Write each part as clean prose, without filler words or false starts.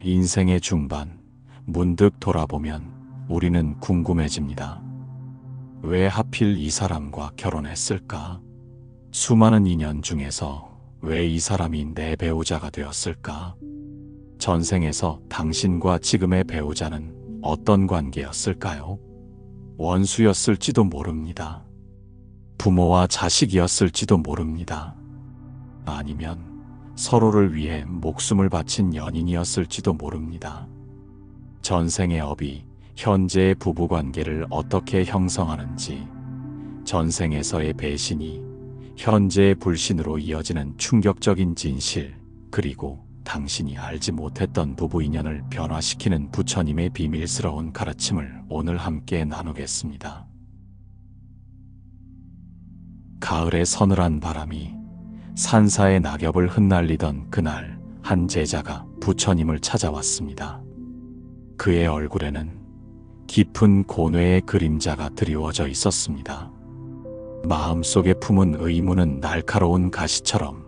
인생의 중반, 문득 돌아보면 우리는 궁금해집니다. 왜 하필 이 사람과 결혼했을까? 수많은 인연 중에서 왜 이 사람이 내 배우자가 되었을까? 전생에서 당신과 지금의 배우자는 어떤 관계였을까요? 원수였을지도 모릅니다. 부모와 자식이었을지도 모릅니다. 아니면 서로를 위해 목숨을 바친 연인이었을지도 모릅니다. 전생의 업이 현재의 부부관계를 어떻게 형성하는지, 전생에서의 배신이 현재의 불신으로 이어지는 충격적인 진실, 그리고 당신이 알지 못했던 부부 인연을 변화시키는 부처님의 비밀스러운 가르침을 오늘 함께 나누겠습니다. 가을의 서늘한 바람이 산사의 낙엽을 흩날리던 그날, 한 제자가 부처님을 찾아왔습니다. 그의 얼굴에는 깊은 고뇌의 그림자가 드리워져 있었습니다. 마음속에 품은 의무는 날카로운 가시처럼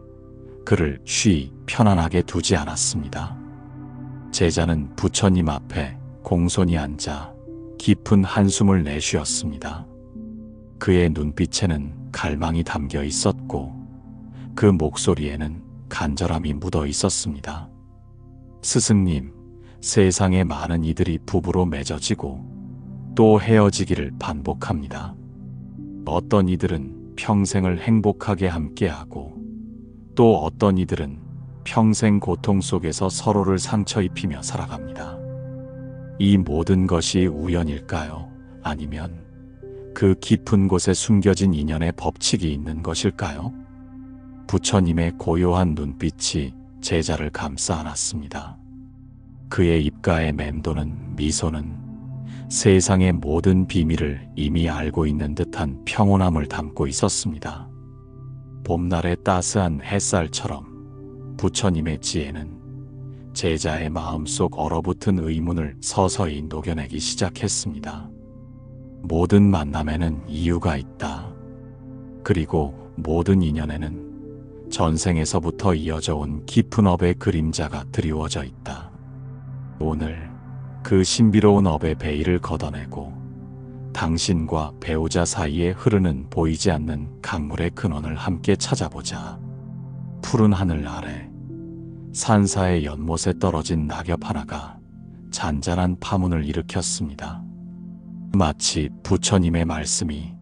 그를 쉬 편안하게 두지 않았습니다. 제자는 부처님 앞에 공손히 앉아 깊은 한숨을 내쉬었습니다. 그의 눈빛에는 갈망이 담겨 있었고 그 목소리에는 간절함이 묻어 있었습니다. 스승님, 세상에 많은 이들이 부부로 맺어지고 또 헤어지기를 반복합니다. 어떤 이들은 평생을 행복하게 함께하고 또 어떤 이들은 평생 고통 속에서 서로를 상처 입히며 살아갑니다. 이 모든 것이 우연일까요? 아니면 그 깊은 곳에 숨겨진 인연의 법칙이 있는 것일까요? 부처님의 고요한 눈빛이 제자를 감싸 안았습니다. 그의 입가에 맴도는 미소는 세상의 모든 비밀을 이미 알고 있는 듯한 평온함을 담고 있었습니다. 봄날의 따스한 햇살처럼 부처님의 지혜는 제자의 마음속 얼어붙은 의문을 서서히 녹여내기 시작했습니다. 모든 만남에는 이유가 있다. 그리고 모든 인연에는 전생에서부터 이어져 온 깊은 업의 그림자가 드리워져 있다. 오늘 그 신비로운 업의 베일을 걷어내고 당신과 배우자 사이에 흐르는 보이지 않는 강물의 근원을 함께 찾아보자. 푸른 하늘 아래 산사의 연못에 떨어진 낙엽 하나가 잔잔한 파문을 일으켰습니다. 마치 부처님의 말씀이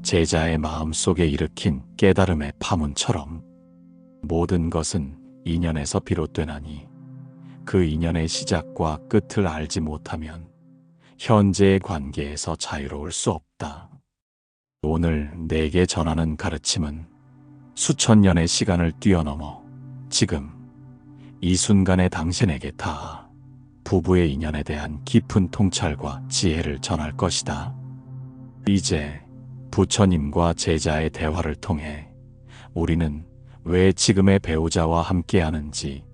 제자의 마음속에 일으킨 깨달음의 파문처럼 모든 것은 인연에서 비롯되나니 그 인연의 시작과 끝을 알지 못하면 현재의 관계에서 자유로울 수 없다. 오늘 내게 전하는 가르침은 수천 년의 시간을 뛰어넘어 지금 이 순간의 당신에게 닿아 부부의 인연에 대한 깊은 통찰과 지혜를 전할 것이다. 이제 부처님과 제자의 대화를 통해 우리는 왜 지금의 배우자와 함께하는지,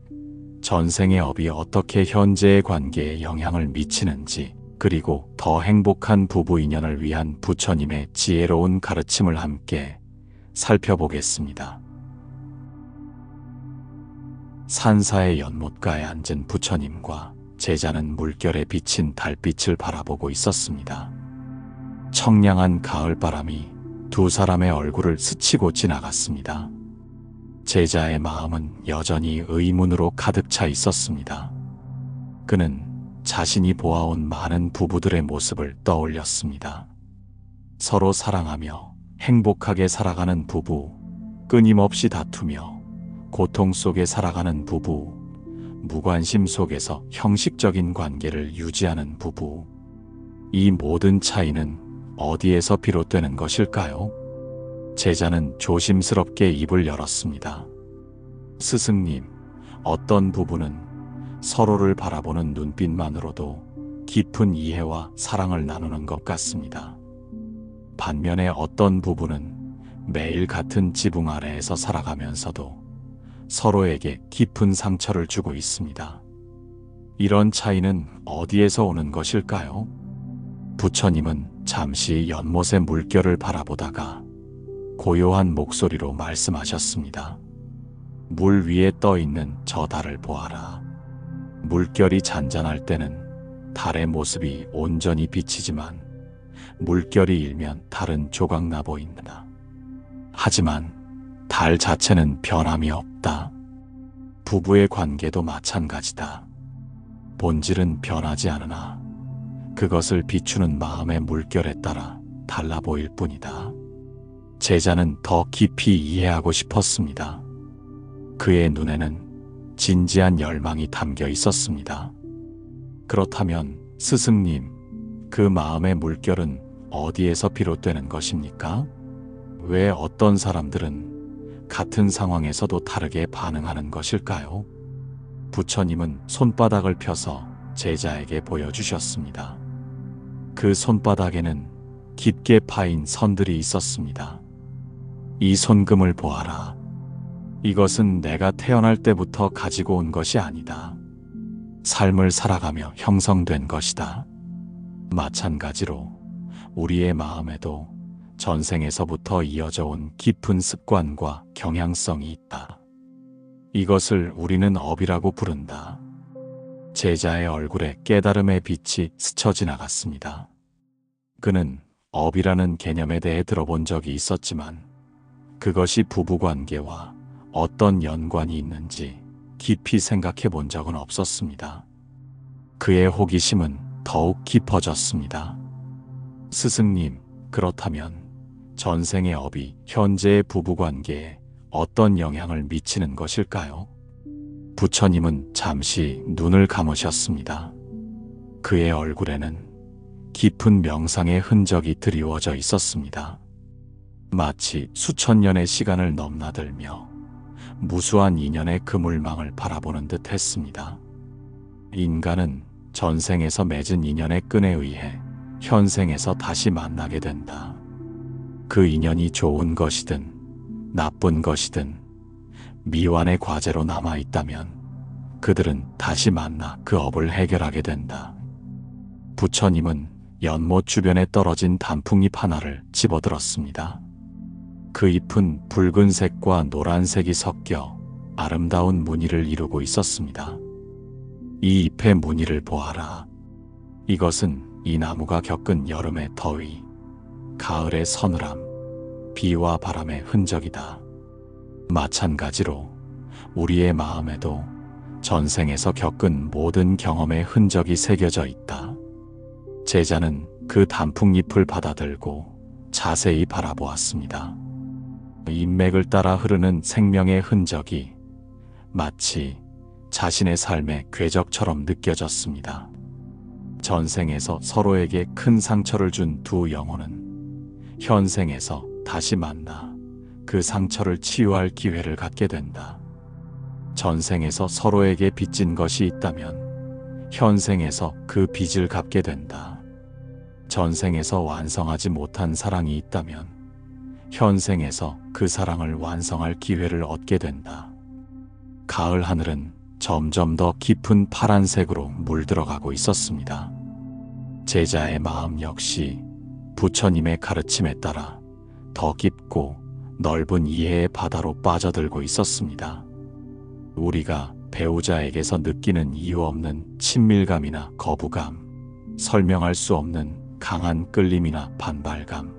전생의 업이 어떻게 현재의 관계에 영향을 미치는지, 그리고 더 행복한 부부 인연을 위한 부처님의 지혜로운 가르침을 함께 살펴보겠습니다. 산사의 연못가에 앉은 부처님과 제자는 물결에 비친 달빛을 바라보고 있었습니다. 청량한 가을바람이 두 사람의 얼굴을 스치고 지나갔습니다. 제자의 마음은 여전히 의문으로 가득 차 있었습니다. 그는 자신이 보아온 많은 부부들의 모습을 떠올렸습니다. 서로 사랑하며 행복하게 살아가는 부부, 끊임없이 다투며 고통 속에 살아가는 부부, 무관심 속에서 형식적인 관계를 유지하는 부부. 이 모든 차이는 어디에서 비롯되는 것일까요? 제자는 조심스럽게 입을 열었습니다. 스승님, 어떤 부부는 서로를 바라보는 눈빛만으로도 깊은 이해와 사랑을 나누는 것 같습니다. 반면에 어떤 부부는 매일 같은 지붕 아래에서 살아가면서도 서로에게 깊은 상처를 주고 있습니다. 이런 차이는 어디에서 오는 것일까요? 부처님은 잠시 연못의 물결을 바라보다가 고요한 목소리로 말씀하셨습니다. 물 위에 떠 있는 저 달을 보아라. 물결이 잔잔할 때는 달의 모습이 온전히 비치지만 물결이 일면 달은 조각나 보인다. 하지만 달 자체는 변함이 없다. 부부의 관계도 마찬가지다. 본질은 변하지 않으나 그것을 비추는 마음의 물결에 따라 달라 보일 뿐이다. 제자는 더 깊이 이해하고 싶었습니다. 그의 눈에는 진지한 열망이 담겨 있었습니다. 그렇다면 스승님, 그 마음의 물결은 어디에서 비롯되는 것입니까? 왜 어떤 사람들은 같은 상황에서도 다르게 반응하는 것일까요? 부처님은 손바닥을 펴서 제자에게 보여주셨습니다. 그 손바닥에는 깊게 파인 선들이 있었습니다. 이 손금을 보아라. 이것은 내가 태어날 때부터 가지고 온 것이 아니다. 삶을 살아가며 형성된 것이다. 마찬가지로 우리의 마음에도 전생에서부터 이어져 온 깊은 습관과 경향성이 있다. 이것을 우리는 업이라고 부른다. 제자의 얼굴에 깨달음의 빛이 스쳐 지나갔습니다. 그는 업이라는 개념에 대해 들어본 적이 있었지만 그것이 부부관계와 어떤 연관이 있는지 깊이 생각해 본 적은 없었습니다. 그의 호기심은 더욱 깊어졌습니다. 스승님, 그렇다면 전생의 업이 현재의 부부관계에 어떤 영향을 미치는 것일까요? 부처님은 잠시 눈을 감으셨습니다. 그의 얼굴에는 깊은 명상의 흔적이 드리워져 있었습니다. 마치 수천 년의 시간을 넘나들며 무수한 인연의 그물망을 바라보는 듯 했습니다. 인간은 전생에서 맺은 인연의 끈에 의해 현생에서 다시 만나게 된다. 그 인연이 좋은 것이든 나쁜 것이든 미완의 과제로 남아있다면 그들은 다시 만나 그 업을 해결하게 된다. 부처님은 연못 주변에 떨어진 단풍잎 하나를 집어들었습니다. 그 잎은 붉은색과 노란색이 섞여 아름다운 무늬를 이루고 있었습니다. 이 잎의 무늬를 보아라. 이것은 이 나무가 겪은 여름의 더위, 가을의 서늘함, 비와 바람의 흔적이다. 마찬가지로 우리의 마음에도 전생에서 겪은 모든 경험의 흔적이 새겨져 있다. 제자는 그 단풍잎을 받아들고 자세히 바라보았습니다. 인맥을 따라 흐르는 생명의 흔적이 마치 자신의 삶의 궤적처럼 느껴졌습니다. 전생에서 서로에게 큰 상처를 준 두 영혼은 현생에서 다시 만나 그 상처를 치유할 기회를 갖게 된다. 전생에서 서로에게 빚진 것이 있다면 현생에서 그 빚을 갚게 된다. 전생에서 완성하지 못한 사랑이 있다면 현생에서 그 사랑을 완성할 기회를 얻게 된다. 가을 하늘은 점점 더 깊은 파란색으로 물들어가고 있었습니다. 제자의 마음 역시 부처님의 가르침에 따라 더 깊고 넓은 이해의 바다로 빠져들고 있었습니다. 우리가 배우자에게서 느끼는 이유 없는 친밀감이나 거부감, 설명할 수 없는 강한 끌림이나 반발감,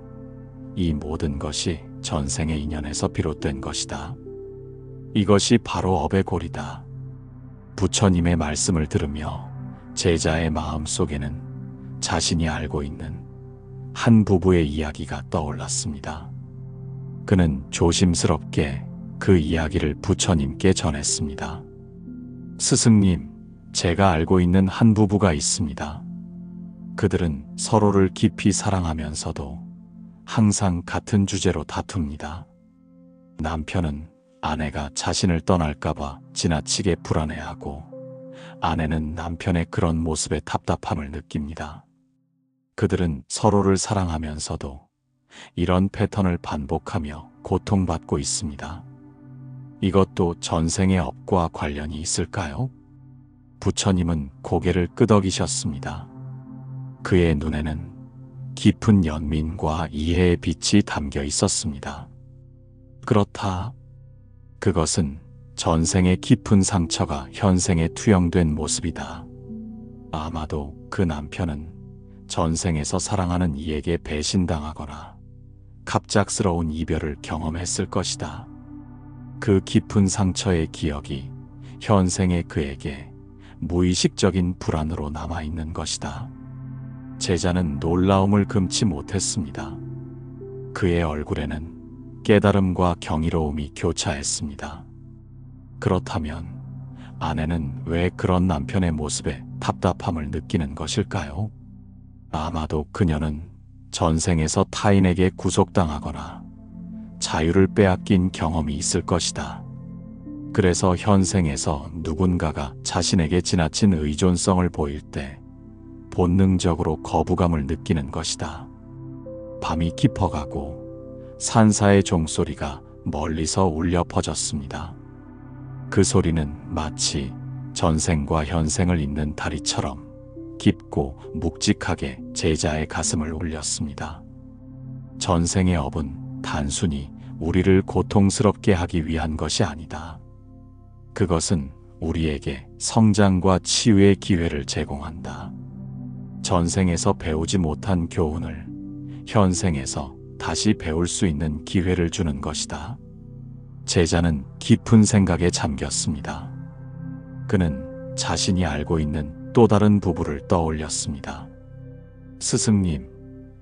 이 모든 것이 전생의 인연에서 비롯된 것이다. 이것이 바로 업의 고리다. 부처님의 말씀을 들으며 제자의 마음 속에는 자신이 알고 있는 한 부부의 이야기가 떠올랐습니다. 그는 조심스럽게 그 이야기를 부처님께 전했습니다. 스승님, 제가 알고 있는 한 부부가 있습니다. 그들은 서로를 깊이 사랑하면서도 항상 같은 주제로 다툽니다. 남편은 아내가 자신을 떠날까봐 지나치게 불안해하고 아내는 남편의 그런 모습에 답답함을 느낍니다. 그들은 서로를 사랑하면서도 이런 패턴을 반복하며 고통받고 있습니다. 이것도 전생의 업과 관련이 있을까요? 부처님은 고개를 끄덕이셨습니다. 그의 눈에는 깊은 연민과 이해의 빛이 담겨 있었습니다. 그렇다. 그것은 전생의 깊은 상처가 현생에 투영된 모습이다. 아마도 그 남편은 전생에서 사랑하는 이에게 배신당하거나 갑작스러운 이별을 경험했을 것이다. 그 깊은 상처의 기억이 현생의 그에게 무의식적인 불안으로 남아있는 것이다. 제자는 놀라움을 금치 못했습니다. 그의 얼굴에는 깨달음과 경이로움이 교차했습니다. 그렇다면 아내는 왜 그런 남편의 모습에 답답함을 느끼는 것일까요? 아마도 그녀는 전생에서 타인에게 구속당하거나 자유를 빼앗긴 경험이 있을 것이다. 그래서 현생에서 누군가가 자신에게 지나친 의존성을 보일 때 본능적으로 거부감을 느끼는 것이다. 밤이 깊어가고 산사의 종소리가 멀리서 울려 퍼졌습니다. 그 소리는 마치 전생과 현생을 잇는 다리처럼 깊고 묵직하게 제자의 가슴을 울렸습니다. 전생의 업은 단순히 우리를 고통스럽게 하기 위한 것이 아니다. 그것은 우리에게 성장과 치유의 기회를 제공한다. 전생에서 배우지 못한 교훈을 현생에서 다시 배울 수 있는 기회를 주는 것이다. 제자는 깊은 생각에 잠겼습니다. 그는 자신이 알고 있는 또 다른 부부를 떠올렸습니다. 스승님,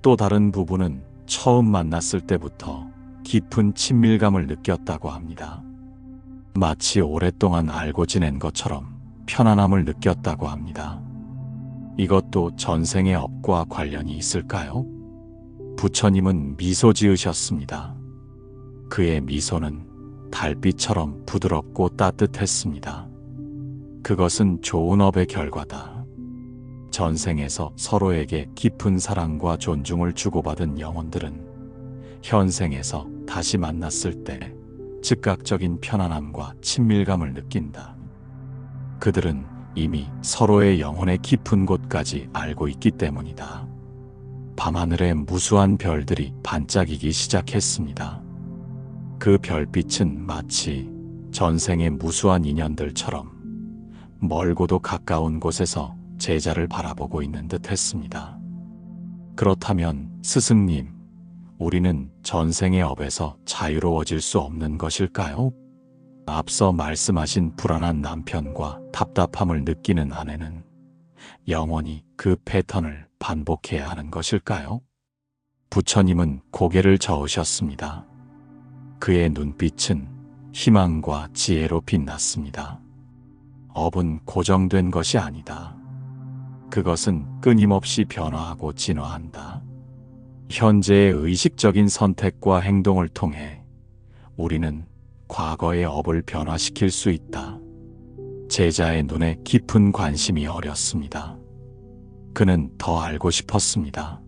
또 다른 부부는 처음 만났을 때부터 깊은 친밀감을 느꼈다고 합니다. 마치 오랫동안 알고 지낸 것처럼 편안함을 느꼈다고 합니다. 이것도 전생의 업과 관련이 있을까요? 부처님은 미소 지으셨습니다. 그의 미소는 달빛처럼 부드럽고 따뜻했습니다. 그것은 좋은 업의 결과다. 전생에서 서로에게 깊은 사랑과 존중을 주고받은 영혼들은 현생에서 다시 만났을 때 즉각적인 편안함과 친밀감을 느낀다. 그들은 이미 서로의 영혼의 깊은 곳까지 알고 있기 때문이다. 밤하늘에 무수한 별들이 반짝이기 시작했습니다. 그 별빛은 마치 전생의 무수한 인연들처럼 멀고도 가까운 곳에서 제자를 바라보고 있는 듯 했습니다. 그렇다면 스승님, 우리는 전생의 업에서 자유로워질 수 없는 것일까요? 앞서 말씀하신 불안한 남편과 답답함을 느끼는 아내는 영원히 그 패턴을 반복해야 하는 것일까요? 부처님은 고개를 저으셨습니다. 그의 눈빛은 희망과 지혜로 빛났습니다. 업은 고정된 것이 아니다. 그것은 끊임없이 변화하고 진화한다. 현재의 의식적인 선택과 행동을 통해 우리는 과거의 업을 변화시킬 수 있다. 제자의 눈에 깊은 관심이 어렸습니다. 그는 더 알고 싶었습니다.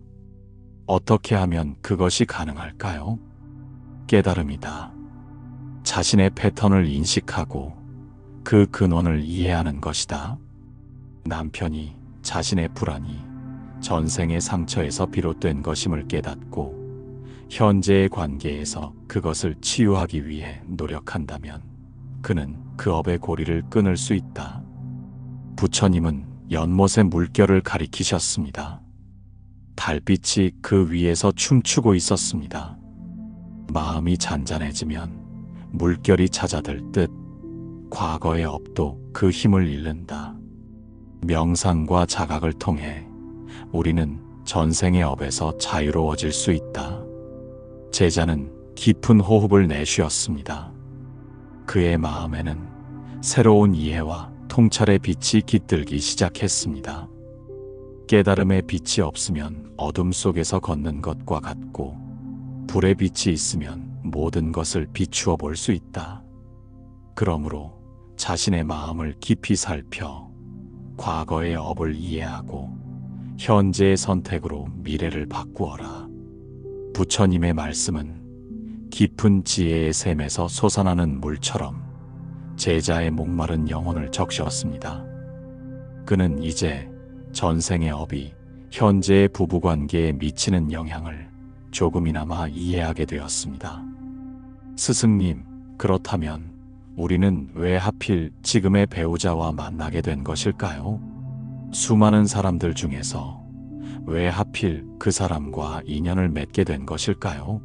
어떻게 하면 그것이 가능할까요? 깨달음이다. 자신의 패턴을 인식하고 그 근원을 이해하는 것이다. 남편이 자신의 불안이 전생의 상처에서 비롯된 것임을 깨닫고 현재의 관계에서 그것을 치유하기 위해 노력한다면 그는 그 업의 고리를 끊을 수 있다. 부처님은 연못의 물결을 가리키셨습니다. 달빛이 그 위에서 춤추고 있었습니다. 마음이 잔잔해지면 물결이 잦아들 듯 과거의 업도 그 힘을 잃는다. 명상과 자각을 통해 우리는 전생의 업에서 자유로워질 수 있다. 제자는 깊은 호흡을 내쉬었습니다. 그의 마음에는 새로운 이해와 통찰의 빛이 깃들기 시작했습니다. 깨달음의 빛이 없으면 어둠 속에서 걷는 것과 같고 불의 빛이 있으면 모든 것을 비추어 볼 수 있다. 그러므로 자신의 마음을 깊이 살펴 과거의 업을 이해하고 현재의 선택으로 미래를 바꾸어라. 부처님의 말씀은 깊은 지혜의 샘에서 솟아나는 물처럼 제자의 목마른 영혼을 적셨습니다. 그는 이제 전생의 업이 현재의 부부관계에 미치는 영향을 조금이나마 이해하게 되었습니다. 스승님, 그렇다면 우리는 왜 하필 지금의 배우자와 만나게 된 것일까요? 수많은 사람들 중에서 왜 하필 그 사람과 인연을 맺게 된 것일까요?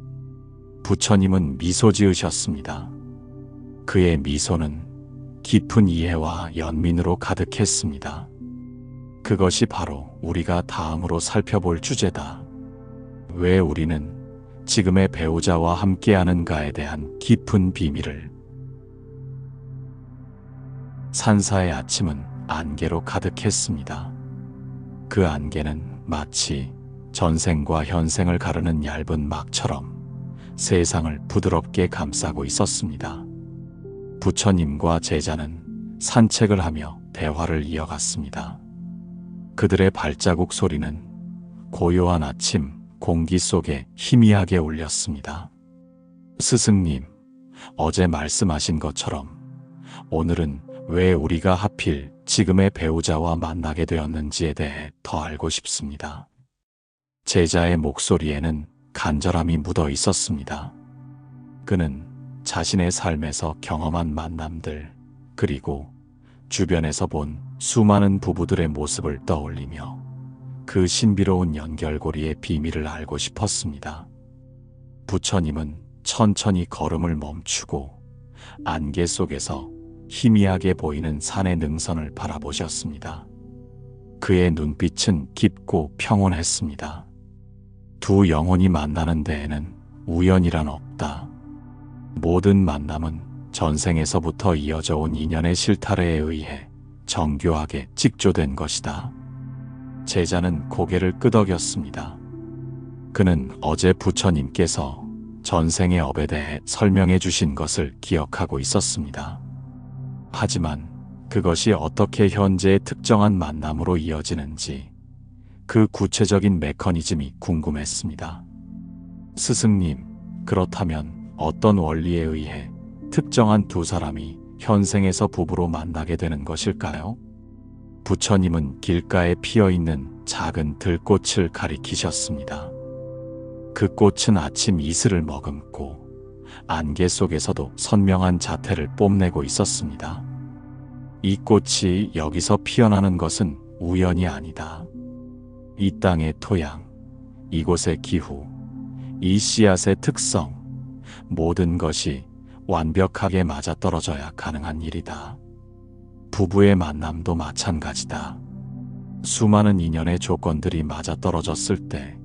부처님은 미소 지으셨습니다. 그의 미소는 깊은 이해와 연민으로 가득했습니다. 그것이 바로 우리가 다음으로 살펴볼 주제다. 왜 우리는 지금의 배우자와 함께하는가에 대한 깊은 비밀을. 산사의 아침은 안개로 가득했습니다. 그 안개는 마치 전생과 현생을 가르는 얇은 막처럼 세상을 부드럽게 감싸고 있었습니다. 부처님과 제자는 산책을 하며 대화를 이어갔습니다. 그들의 발자국 소리는 고요한 아침 공기 속에 희미하게 울렸습니다. 스승님, 어제 말씀하신 것처럼 오늘은 왜 우리가 하필 지금의 배우자와 만나게 되었는지에 대해 더 알고 싶습니다. 제자의 목소리에는 간절함이 묻어 있었습니다. 그는 자신의 삶에서 경험한 만남들, 그리고 주변에서 본 수많은 부부들의 모습을 떠올리며 그 신비로운 연결고리의 비밀을 알고 싶었습니다. 부처님은 천천히 걸음을 멈추고 안개 속에서 희미하게 보이는 산의 능선을 바라보셨습니다. 그의 눈빛은 깊고 평온했습니다. 두 영혼이 만나는 데에는 우연이란 없다. 모든 만남은 전생에서부터 이어져 온 인연의 실타래에 의해 정교하게 직조된 것이다. 제자는 고개를 끄덕였습니다. 그는 어제 부처님께서 전생의 업에 대해 설명해 주신 것을 기억하고 있었습니다. 하지만 그것이 어떻게 현재의 특정한 만남으로 이어지는지 그 구체적인 메커니즘이 궁금했습니다. 스승님, 그렇다면 어떤 원리에 의해 특정한 두 사람이 현생에서 부부로 만나게 되는 것일까요? 부처님은 길가에 피어있는 작은 들꽃을 가리키셨습니다. 그 꽃은 아침 이슬을 머금고 안개 속에서도 선명한 자태를 뽐내고 있었습니다. 이 꽃이 여기서 피어나는 것은 우연이 아니다. 이 땅의 토양, 이곳의 기후, 이 씨앗의 특성, 모든 것이 완벽하게 맞아떨어져야 가능한 일이다. 부부의 만남도 마찬가지다. 수많은 인연의 조건들이 맞아떨어졌을 때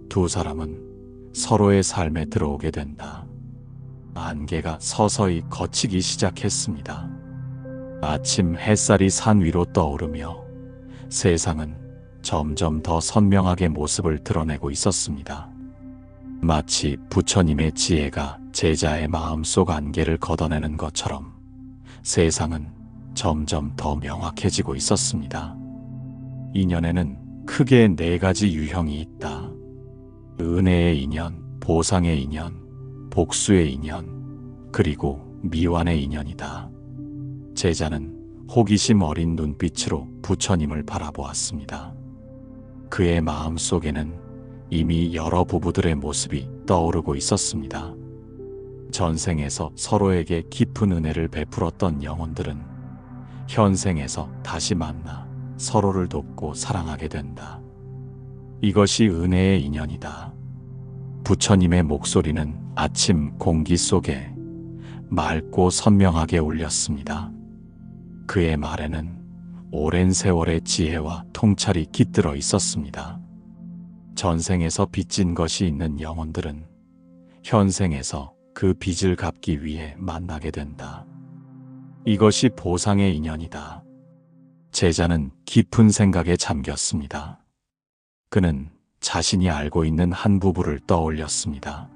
두 사람은 서로의 삶에 들어오게 된다. 안개가 서서히 걷히기 시작했습니다. 아침 햇살이 산 위로 떠오르며 세상은 점점 더 선명하게 모습을 드러내고 있었습니다. 마치 부처님의 지혜가 제자의 마음속 안개를 걷어내는 것처럼 세상은 점점 더 명확해지고 있었습니다. 인연에는 크게 4가지 유형이 있다. 은혜의 인연, 보상의 인연, 복수의 인연, 그리고 미완의 인연이다. 제자는 호기심 어린 눈빛으로 부처님을 바라보았습니다. 그의 마음 속에는 이미 여러 부부들의 모습이 떠오르고 있었습니다. 전생에서 서로에게 깊은 은혜를 베풀었던 영혼들은 현생에서 다시 만나 서로를 돕고 사랑하게 된다. 이것이 은혜의 인연이다. 부처님의 목소리는 아침 공기 속에 맑고 선명하게 울렸습니다. 그의 말에는 오랜 세월의 지혜와 통찰이 깃들어 있었습니다. 전생에서 빚진 것이 있는 영혼들은 현생에서 그 빚을 갚기 위해 만나게 된다. 이것이 보상의 인연이다. 제자는 깊은 생각에 잠겼습니다. 그는 자신이 알고 있는 한 부부를 떠올렸습니다.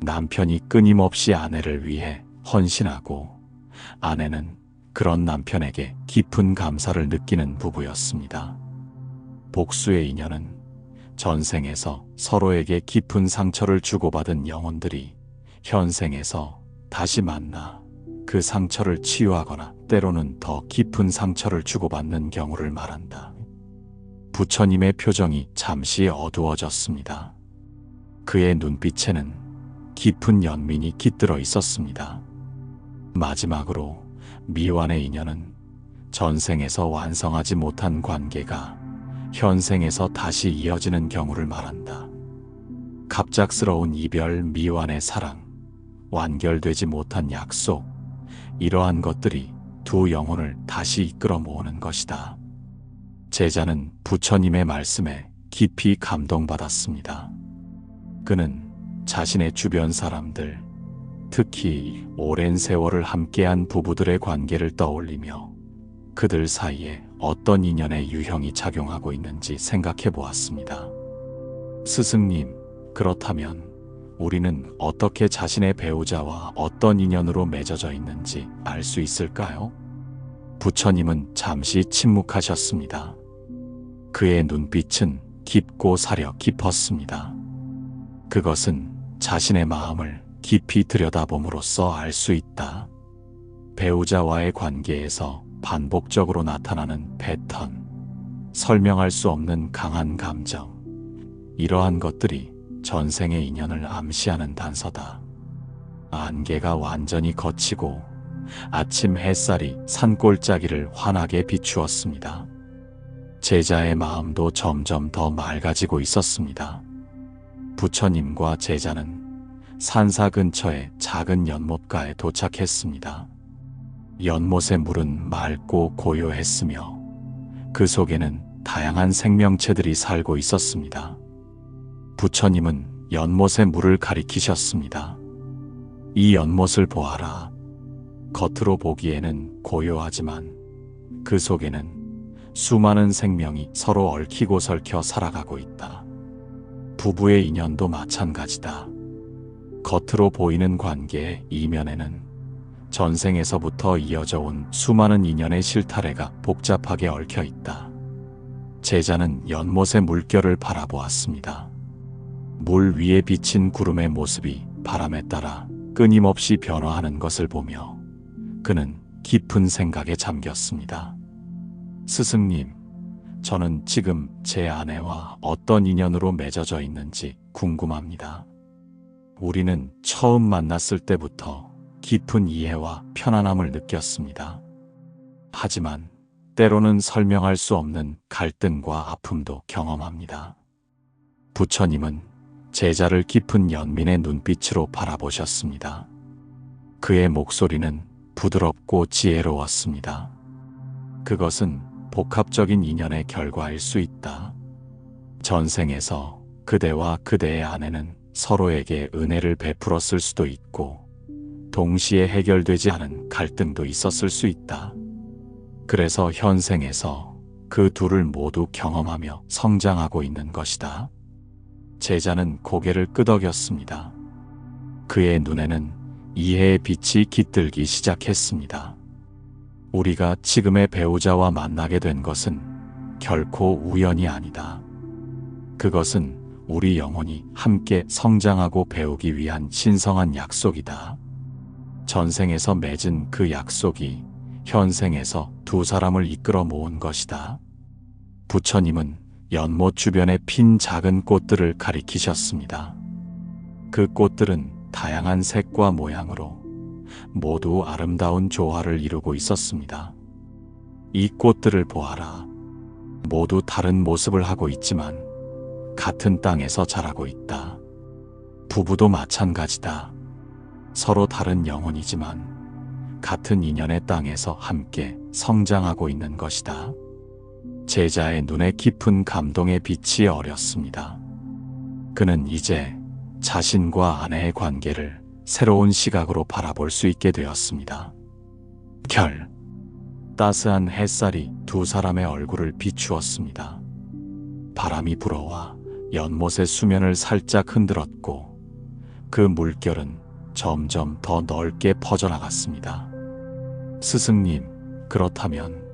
남편이 끊임없이 아내를 위해 헌신하고 아내는 그런 남편에게 깊은 감사를 느끼는 부부였습니다. 복수의 인연은 전생에서 서로에게 깊은 상처를 주고받은 영혼들이 현생에서 다시 만나 그 상처를 치유하거나 때로는 더 깊은 상처를 주고받는 경우를 말한다. 부처님의 표정이 잠시 어두워졌습니다. 그의 눈빛에는 깊은 연민이 깃들어 있었습니다. 마지막으로 미완의 인연은 전생에서 완성하지 못한 관계가 현생에서 다시 이어지는 경우를 말한다. 갑작스러운 이별, 미완의 사랑, 완결되지 못한 약속, 이러한 것들이 두 영혼을 다시 이끌어 모으는 것이다. 제자는 부처님의 말씀에 깊이 감동받았습니다. 그는 자신의 주변 사람들, 특히 오랜 세월을 함께한 부부들의 관계를 떠올리며 그들 사이에 어떤 인연의 유형이 작용하고 있는지 생각해 보았습니다. 스승님, 그렇다면 우리는 어떻게 자신의 배우자와 어떤 인연으로 맺어져 있는지 알 수 있을까요? 부처님은 잠시 침묵하셨습니다. 그의 눈빛은 깊고 사려 깊었습니다. 그것은 자신의 마음을 깊이 들여다봄으로써 알 수 있다. 배우자와의 관계에서 반복적으로 나타나는 패턴, 설명할 수 없는 강한 감정, 이러한 것들이 전생의 인연을 암시하는 단서다. 안개가 완전히 걷히고 아침 햇살이 산골짜기를 환하게 비추었습니다. 제자의 마음도 점점 더 맑아지고 있었습니다. 부처님과 제자는 산사 근처의 작은 연못가에 도착했습니다. 연못의 물은 맑고 고요했으며 그 속에는 다양한 생명체들이 살고 있었습니다. 부처님은 연못의 물을 가리키셨습니다. 이 연못을 보아라. 겉으로 보기에는 고요하지만 그 속에는 수많은 생명이 서로 얽히고 설켜 살아가고 있다. 부부의 인연도 마찬가지다. 겉으로 보이는 관계의 이면에는 전생에서부터 이어져 온 수많은 인연의 실타래가 복잡하게 얽혀 있다. 제자는 연못의 물결을 바라보았습니다. 물 위에 비친 구름의 모습이 바람에 따라 끊임없이 변화하는 것을 보며 그는 깊은 생각에 잠겼습니다. 스승님, 저는 지금 제 아내와 어떤 인연으로 맺어져 있는지 궁금합니다. 우리는 처음 만났을 때부터 깊은 이해와 편안함을 느꼈습니다. 하지만 때로는 설명할 수 없는 갈등과 아픔도 경험합니다. 부처님은 제자를 깊은 연민의 눈빛으로 바라보셨습니다. 그의 목소리는 부드럽고 지혜로웠습니다. 그것은 복합적인 인연의 결과일 수 있다. 전생에서 그대와 그대의 아내는 서로에게 은혜를 베풀었을 수도 있고 동시에 해결되지 않은 갈등도 있었을 수 있다. 그래서 현생에서 그 둘을 모두 경험하며 성장하고 있는 것이다. 제자는 고개를 끄덕였습니다. 그의 눈에는 이해의 빛이 깃들기 시작했습니다. 우리가 지금의 배우자와 만나게 된 것은 결코 우연이 아니다. 그것은 우리 영혼이 함께 성장하고 배우기 위한 신성한 약속이다. 전생에서 맺은 그 약속이 현생에서 두 사람을 이끌어 모은 것이다. 부처님은 연못 주변에 핀 작은 꽃들을 가리키셨습니다. 그 꽃들은 다양한 색과 모양으로 모두 아름다운 조화를 이루고 있었습니다. 이 꽃들을 보아라. 모두 다른 모습을 하고 있지만 같은 땅에서 자라고 있다. 부부도 마찬가지다. 서로 다른 영혼이지만 같은 인연의 땅에서 함께 성장하고 있는 것이다. 제자의 눈에 깊은 감동의 빛이 어렸습니다. 그는 이제 자신과 아내의 관계를 새로운 시각으로 바라볼 수 있게 되었습니다. 따스한 햇살이 두 사람의 얼굴을 비추었습니다. 바람이 불어와 연못의 수면을 살짝 흔들었고 그 물결은 점점 더 넓게 퍼져나갔습니다. 스승님, 그렇다면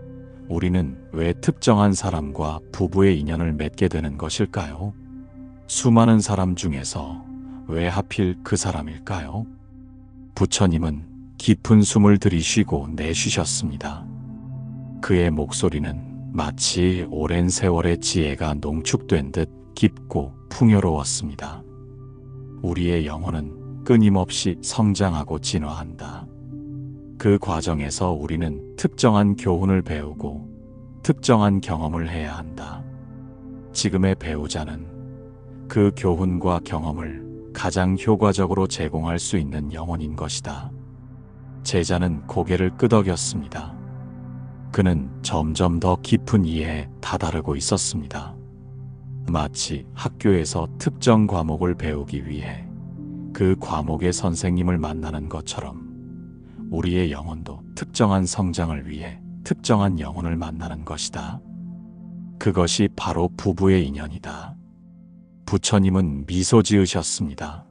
우리는 왜 특정한 사람과 부부의 인연을 맺게 되는 것일까요? 수많은 사람 중에서 왜 하필 그 사람일까요? 부처님은 깊은 숨을 들이쉬고 내쉬셨습니다. 그의 목소리는 마치 오랜 세월의 지혜가 농축된 듯 깊고 풍요로웠습니다. 우리의 영혼은 끊임없이 성장하고 진화한다. 그 과정에서 우리는 특정한 교훈을 배우고 특정한 경험을 해야 한다. 지금의 배우자는 그 교훈과 경험을 가장 효과적으로 제공할 수 있는 영혼인 것이다. 제자는 고개를 끄덕였습니다. 그는 점점 더 깊은 이해에 다다르고 있었습니다. 마치 학교에서 특정 과목을 배우기 위해 그 과목의 선생님을 만나는 것처럼 우리의 영혼도 특정한 성장을 위해 특정한 영혼을 만나는 것이다. 그것이 바로 부부의 인연이다. 부처님은 미소 지으셨습니다.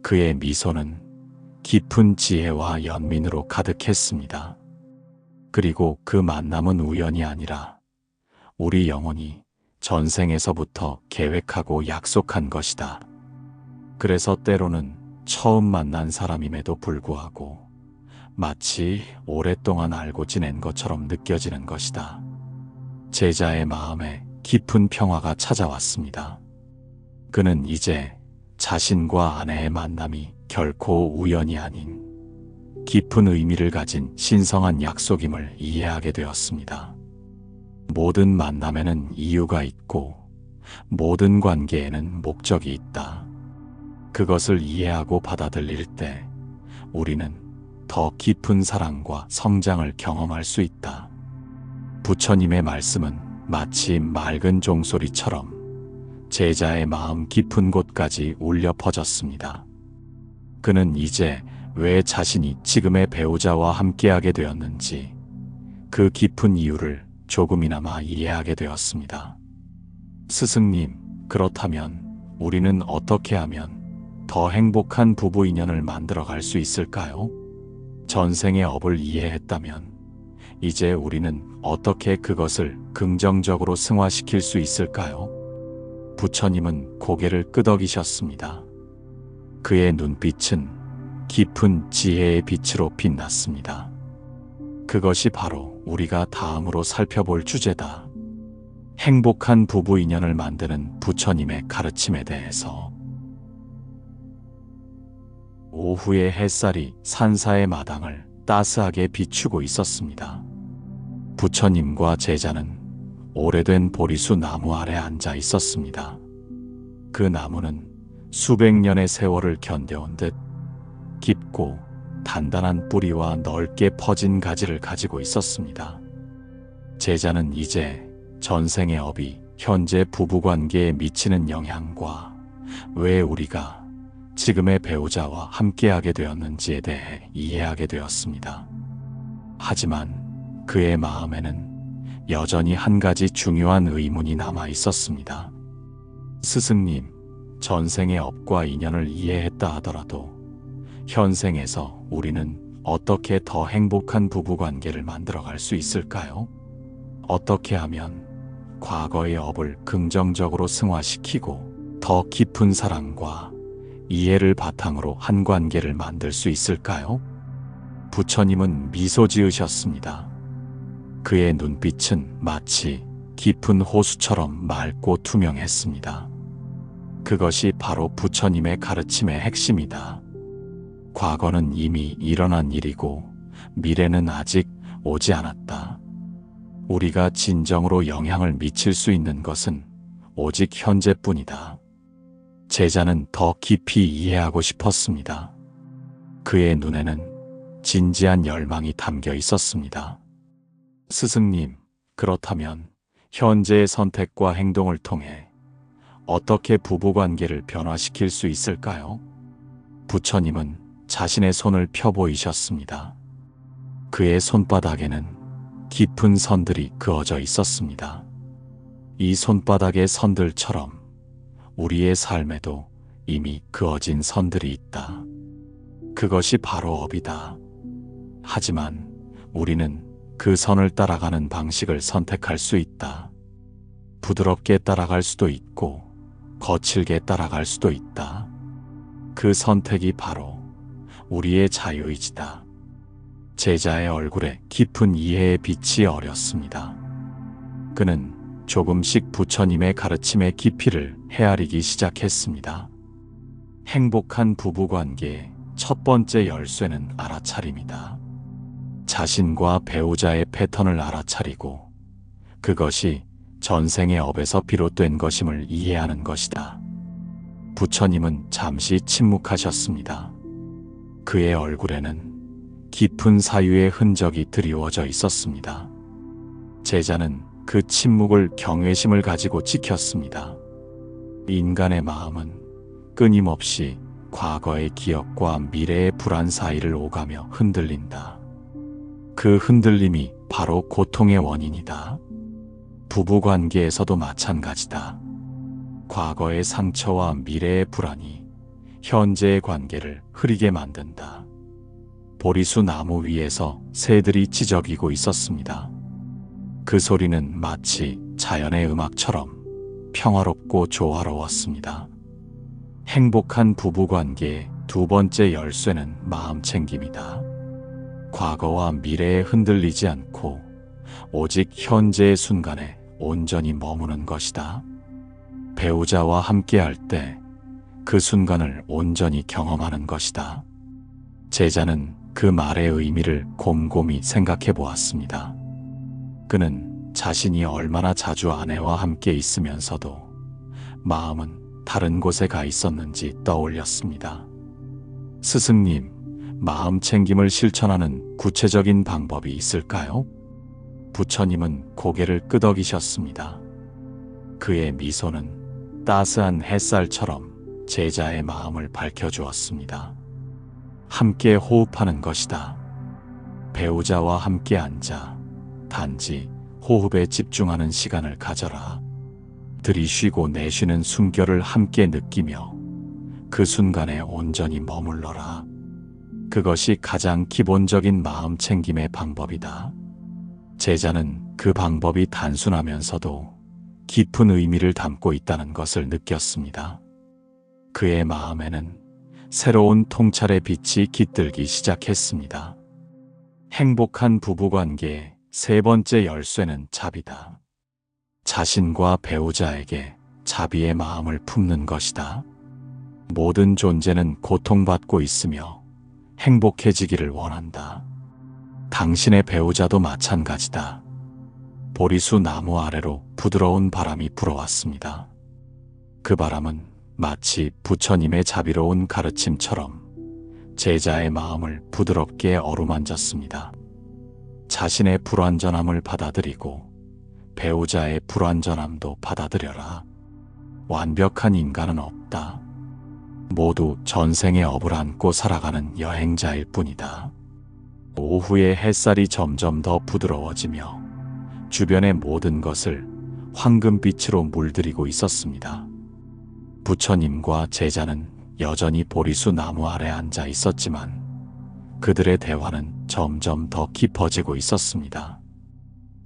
그의 미소는 깊은 지혜와 연민으로 가득했습니다. 그리고 그 만남은 우연이 아니라 우리 영혼이 전생에서부터 계획하고 약속한 것이다. 그래서 때로는 처음 만난 사람임에도 불구하고 마치 오랫동안 알고 지낸 것처럼 느껴지는 것이다. 제자의 마음에 깊은 평화가 찾아왔습니다. 그는 이제 자신과 아내의 만남이 결코 우연이 아닌 깊은 의미를 가진 신성한 약속임을 이해하게 되었습니다. 모든 만남에는 이유가 있고 모든 관계에는 목적이 있다. 그것을 이해하고 받아들일 때 우리는 더 깊은 사랑과 성장을 경험할 수 있다. 부처님의 말씀은 마치 맑은 종소리처럼 제자의 마음 깊은 곳까지 울려 퍼졌습니다. 그는 이제 왜 자신이 지금의 배우자와 함께하게 되었는지 그 깊은 이유를 조금이나마 이해하게 되었습니다. 스승님, 그렇다면 우리는 어떻게 하면 더 행복한 부부 인연을 만들어 갈 수 있을까요? 전생의 업을 이해했다면 이제 우리는 어떻게 그것을 긍정적으로 승화시킬 수 있을까요? 부처님은 고개를 끄덕이셨습니다. 그의 눈빛은 깊은 지혜의 빛으로 빛났습니다. 그것이 바로 우리가 다음으로 살펴볼 주제다. 행복한 부부 인연을 만드는 부처님의 가르침에 대해서. 오후의 햇살이 산사의 마당을 따스하게 비추고 있었습니다. 부처님과 제자는 오래된 보리수 나무 아래 앉아 있었습니다. 그 나무는 수백 년의 세월을 견뎌온 듯 깊고 단단한 뿌리와 넓게 퍼진 가지를 가지고 있었습니다. 제자는 이제 전생의 업이 현재 부부관계에 미치는 영향과 왜 우리가 지금의 배우자와 함께하게 되었는지에 대해 이해하게 되었습니다. 하지만 그의 마음에는 여전히 한 가지 중요한 의문이 남아 있었습니다. 스승님, 전생의 업과 인연을 이해했다 하더라도 현생에서 우리는 어떻게 더 행복한 부부관계를 만들어갈 수 있을까요? 어떻게 하면 과거의 업을 긍정적으로 승화시키고 더 깊은 사랑과 이해를 바탕으로 한 관계를 만들 수 있을까요? 부처님은 미소 지으셨습니다. 그의 눈빛은 마치 깊은 호수처럼 맑고 투명했습니다. 그것이 바로 부처님의 가르침의 핵심이다. 과거는 이미 일어난 일이고 미래는 아직 오지 않았다. 우리가 진정으로 영향을 미칠 수 있는 것은 오직 현재뿐이다. 제자는 더 깊이 이해하고 싶었습니다. 그의 눈에는 진지한 열망이 담겨 있었습니다. 스승님, 그렇다면 현재의 선택과 행동을 통해 어떻게 부부관계를 변화시킬 수 있을까요? 부처님은 자신의 손을 펴 보이셨습니다. 그의 손바닥에는 깊은 선들이 그어져 있었습니다. 이 손바닥의 선들처럼 우리의 삶에도 이미 그어진 선들이 있다. 그것이 바로 업이다. 하지만 우리는 그 선을 따라가는 방식을 선택할 수 있다. 부드럽게 따라갈 수도 있고 거칠게 따라갈 수도 있다. 그 선택이 바로 우리의 자유의지다. 제자의 얼굴에 깊은 이해의 빛이 어렸습니다. 그는 조금씩 부처님의 가르침의 깊이를 헤아리기 시작했습니다. 행복한 부부관계의 첫 번째 열쇠는 알아차림이다. 자신과 배우자의 패턴을 알아차리고 그것이 전생의 업에서 비롯된 것임을 이해하는 것이다. 부처님은 잠시 침묵하셨습니다. 그의 얼굴에는 깊은 사유의 흔적이 드리워져 있었습니다. 제자는 그 침묵을 경외심을 가지고 지켰습니다. 인간의 마음은 끊임없이 과거의 기억과 미래의 불안 사이를 오가며 흔들린다. 그 흔들림이 바로 고통의 원인이다. 부부관계에서도 마찬가지다. 과거의 상처와 미래의 불안이 현재의 관계를 흐리게 만든다. 보리수 나무 위에서 새들이 지저귀고 있었습니다. 그 소리는 마치 자연의 음악처럼 평화롭고 조화로웠습니다. 행복한 부부관계의 두 번째 열쇠는 마음챙김이다. 과거와 미래에 흔들리지 않고 오직 현재의 순간에 온전히 머무는 것이다. 배우자와 함께할 때 그 순간을 온전히 경험하는 것이다. 제자는 그 말의 의미를 곰곰이 생각해 보았습니다. 그는 자신이 얼마나 자주 아내와 함께 있으면서도 마음은 다른 곳에 가 있었는지 떠올렸습니다. 스승님, 마음 챙김을 실천하는 구체적인 방법이 있을까요? 부처님은 고개를 끄덕이셨습니다. 그의 미소는 따스한 햇살처럼 제자의 마음을 밝혀주었습니다. 함께 호흡하는 것이다. 배우자와 함께 앉아 단지 호흡에 집중하는 시간을 가져라. 들이쉬고 내쉬는 숨결을 함께 느끼며 그 순간에 온전히 머물러라. 그것이 가장 기본적인 마음 챙김의 방법이다. 제자는 그 방법이 단순하면서도 깊은 의미를 담고 있다는 것을 느꼈습니다. 그의 마음에는 새로운 통찰의 빛이 깃들기 시작했습니다. 행복한 부부관계의 세 번째 열쇠는 자비다. 자신과 배우자에게 자비의 마음을 품는 것이다. 모든 존재는 고통받고 있으며 행복해지기를 원한다. 당신의 배우자도 마찬가지다. 보리수 나무 아래로 부드러운 바람이 불어왔습니다. 그 바람은 마치 부처님의 자비로운 가르침처럼 제자의 마음을 부드럽게 어루만졌습니다. 자신의 불완전함을 받아들이고 배우자의 불완전함도 받아들여라. 완벽한 인간은 없다. 모두 전생의 업을 안고 살아가는 여행자일 뿐이다. 오후의 햇살이 점점 더 부드러워지며 주변의 모든 것을 황금빛으로 물들이고 있었습니다. 부처님과 제자는 여전히 보리수 나무 아래 앉아 있었지만 그들의 대화는 점점 더 깊어지고 있었습니다.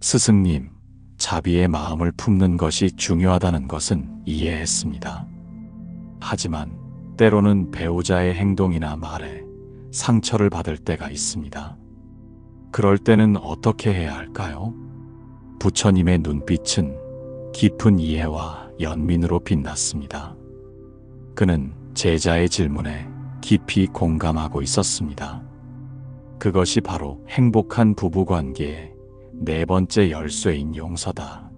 스승님, 자비의 마음을 품는 것이 중요하다는 것은 이해했습니다. 하지만 때로는 배우자의 행동이나 말에 상처를 받을 때가 있습니다. 그럴 때는 어떻게 해야 할까요? 부처님의 눈빛은 깊은 이해와 연민으로 빛났습니다. 그는 제자의 질문에 깊이 공감하고 있었습니다. 그것이 바로 행복한 부부관계의 네 번째 열쇠인 용서다.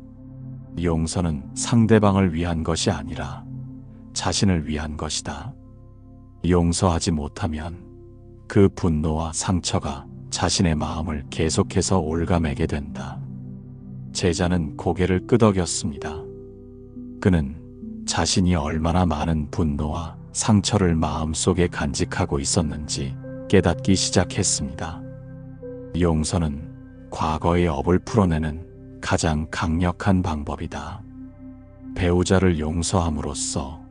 용서는 상대방을 위한 것이 아니라 자신을 위한 것이다. 용서하지 못하면 그 분노와 상처가 자신의 마음을 계속해서 옭아매게 된다. 제자는 고개를 끄덕였습니다. 그는 자신이 얼마나 많은 분노와 상처를 마음속에 간직하고 있었는지 깨닫기 시작했습니다. 용서는 과거의 업을 풀어내는 가장 강력한 방법이다. 배우자를 용서함으로써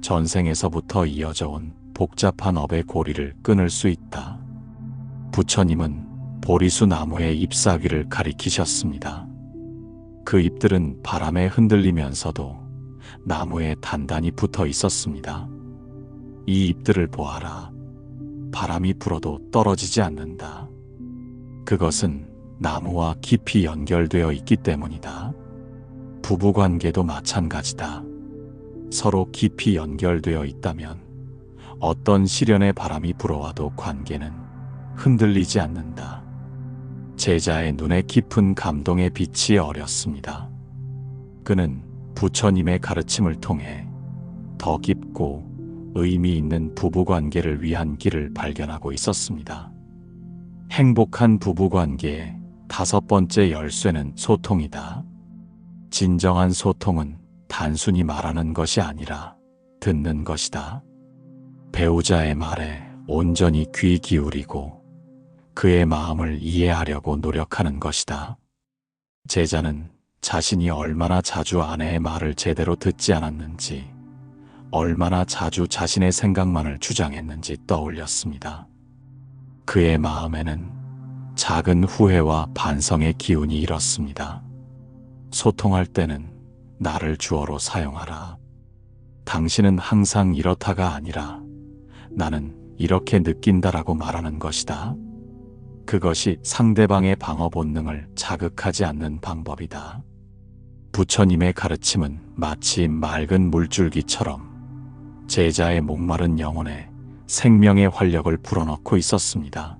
전생에서부터 이어져 온 복잡한 업의 고리를 끊을 수 있다. 부처님은 보리수 나무의 잎사귀를 가리키셨습니다. 그 잎들은 바람에 흔들리면서도 나무에 단단히 붙어 있었습니다. 이 잎들을 보아라. 바람이 불어도 떨어지지 않는다. 그것은 나무와 깊이 연결되어 있기 때문이다. 부부관계도 마찬가지다. 서로 깊이 연결되어 있다면 어떤 시련의 바람이 불어와도 관계는 흔들리지 않는다. 제자의 눈에 깊은 감동의 빛이 어렸습니다. 그는 부처님의 가르침을 통해 더 깊고 의미 있는 부부관계를 위한 길을 발견하고 있었습니다. 행복한 부부관계의 5번째 열쇠는 소통이다. 진정한 소통은 단순히 말하는 것이 아니라 듣는 것이다. 배우자의 말에 온전히 귀 기울이고 그의 마음을 이해하려고 노력하는 것이다. 제자는 자신이 얼마나 자주 아내의 말을 제대로 듣지 않았는지, 얼마나 자주 자신의 생각만을 주장했는지 떠올렸습니다. 그의 마음에는 작은 후회와 반성의 기운이 일었습니다. 소통할 때는 나를 주어로 사용하라. 당신은 항상 이렇다가 아니라 나는 이렇게 느낀다라고 말하는 것이다. 그것이 상대방의 방어 본능을 자극하지 않는 방법이다. 부처님의 가르침은 마치 맑은 물줄기처럼 제자의 목마른 영혼에 생명의 활력을 불어넣고 있었습니다.